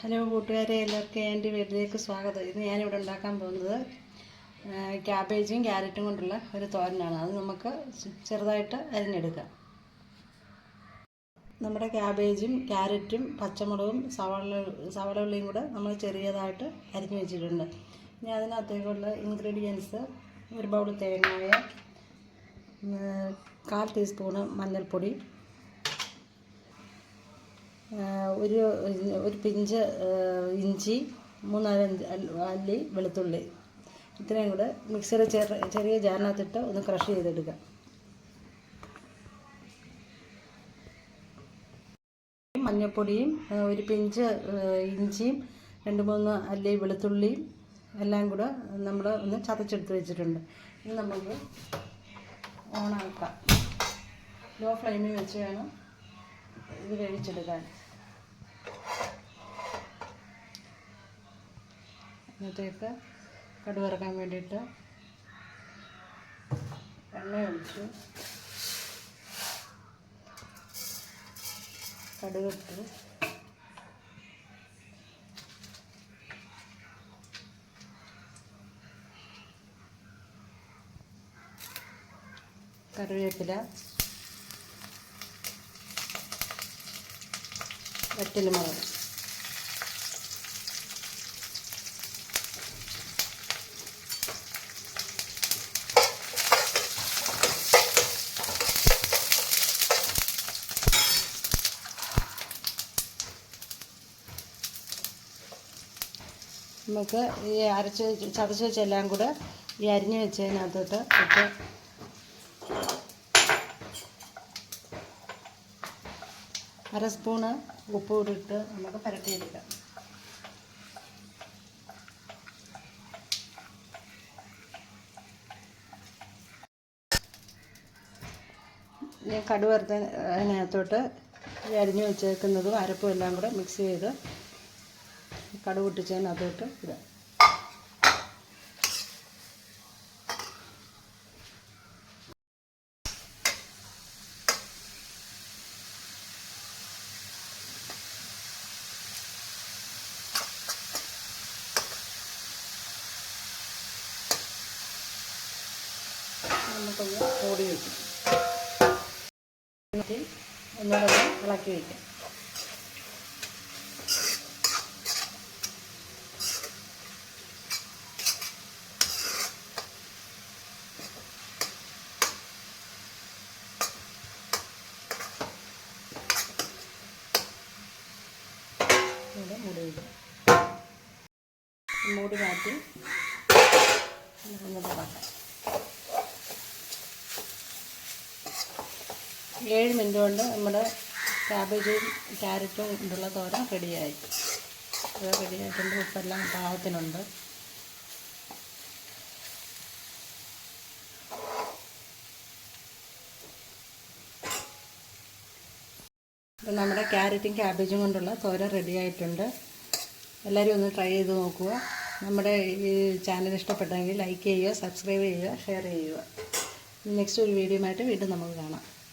Hello കൂട്ടുകാരെ, എല്ലാവർക്കും എൻ്റെ വീട്ടിലേക്ക് സ്വാഗതം. ഇന്ന് ഞാനിവിടെ ഉണ്ടാക്കാൻ പോകുന്നത് ക്യാബേജും ക്യാരറ്റും കൊണ്ടുള്ള ഒരു തോരനാണ്. അത് നമുക്ക് ചെറുതായിട്ട് അരിഞ്ഞെടുക്കാം. നമ്മുടെ ക്യാബേജും ക്യാരറ്റും പച്ചമുളകും സവാള ഉള്ളിയും കൂടെ നമ്മൾ ചെറിയതായിട്ട് അരിഞ്ഞു വെച്ചിട്ടുണ്ട്. ഇനി അതിനകത്തേക്കുള്ള ഇൻഗ്രീഡിയൻസ്: ഒരു ബൗൾ തേങ്ങായ, 1/4 ടീസ്പൂണ് മഞ്ഞൾപ്പൊടി, ഒരു പിഞ്ച് ഇഞ്ചി, 3-4 അല്ലി വെളുത്തുള്ളി, ഇത്രയും കൂടെ മിക്സിയുടെ ചെറിയ ജാറിനകത്തിട്ട് ഒന്ന് ക്രഷ് ചെയ്തെടുക്കാം. മഞ്ഞൾപ്പൊടിയും ഒരു പിഞ്ച് ഇഞ്ചിയും 2-3 അല്ലി വെളുത്തുള്ളിയും എല്ലാം കൂടെ നമ്മൾ ഒന്ന് ചതച്ചെടുത്ത് വെച്ചിട്ടുണ്ട്. ഇനി നമുക്ക് ഓണാക്കാം. ലോ ഫ്ലെയിമിൽ വെച്ച് വേണം ഇത് വേവിച്ചെടുക്കാൻ. അതിനകത്തേക്ക് കടുക് വറുക്കാൻ വേണ്ടിയിട്ട് എണ്ണ ഒഴിച്ചു, കടുകിട്ട് കറിവേപ്പില, വറ്റൽമുളക്, നമുക്ക് ഈ ചതച്ച് വെച്ചെല്ലാം കൂടെ ഈ അരിഞ്ഞ് വെച്ചതിനകത്തോട്ട് ഇട്ട് അര സ്പൂണ് ഉപ്പ് ഇട്ട് നമുക്ക് പുരട്ടിയെടുക്കാം. ഞാൻ കടുക് വറുത്തതിനകത്തോട്ട് ഈ അരിഞ്ഞ് വെച്ചേക്കുന്നതും അരപ്പും എല്ലാം കൂടെ മിക്സ് ചെയ്ത് കടുക് പൊട്ടിച്ചതിനകത്തോട്ട് ഇടാം. നമുക്കൊന്ന് മൂടി വയ്ക്കും. ഒന്നുകൂടെ ഇളക്കി വയ്ക്കാം. മൂടി വയ്ക്കാം. മൂടി മാറ്റി ഒന്ന് തുറക്കാം. 7 മിനിറ്റ് കൊണ്ട് നമ്മുടെ ക്യാബേജും ക്യാരറ്റും കൊണ്ടുള്ള തോരൻ റെഡിയായി. അത് റെഡിയായിട്ടുണ്ട്. ഉപ്പെല്ലാം പാകത്തിനുണ്ട്. അപ്പം നമ്മുടെ ക്യാരറ്റും ക്യാബേജും കൊണ്ടുള്ള തോരൻ റെഡിയായിട്ടുണ്ട്. എല്ലാവരും ഒന്ന് ട്രൈ ചെയ്ത് നോക്കുക. നമ്മുടെ ഈ ചാനൽ ഇഷ്ടപ്പെട്ടെങ്കിൽ ലൈക്ക് ചെയ്യുക, സബ്സ്ക്രൈബ് ചെയ്യുക, ഷെയർ ചെയ്യുക. നെക്സ്റ്റ് ഒരു വീഡിയോ ആയിട്ട് വീണ്ടും നമുക്ക് കാണാം.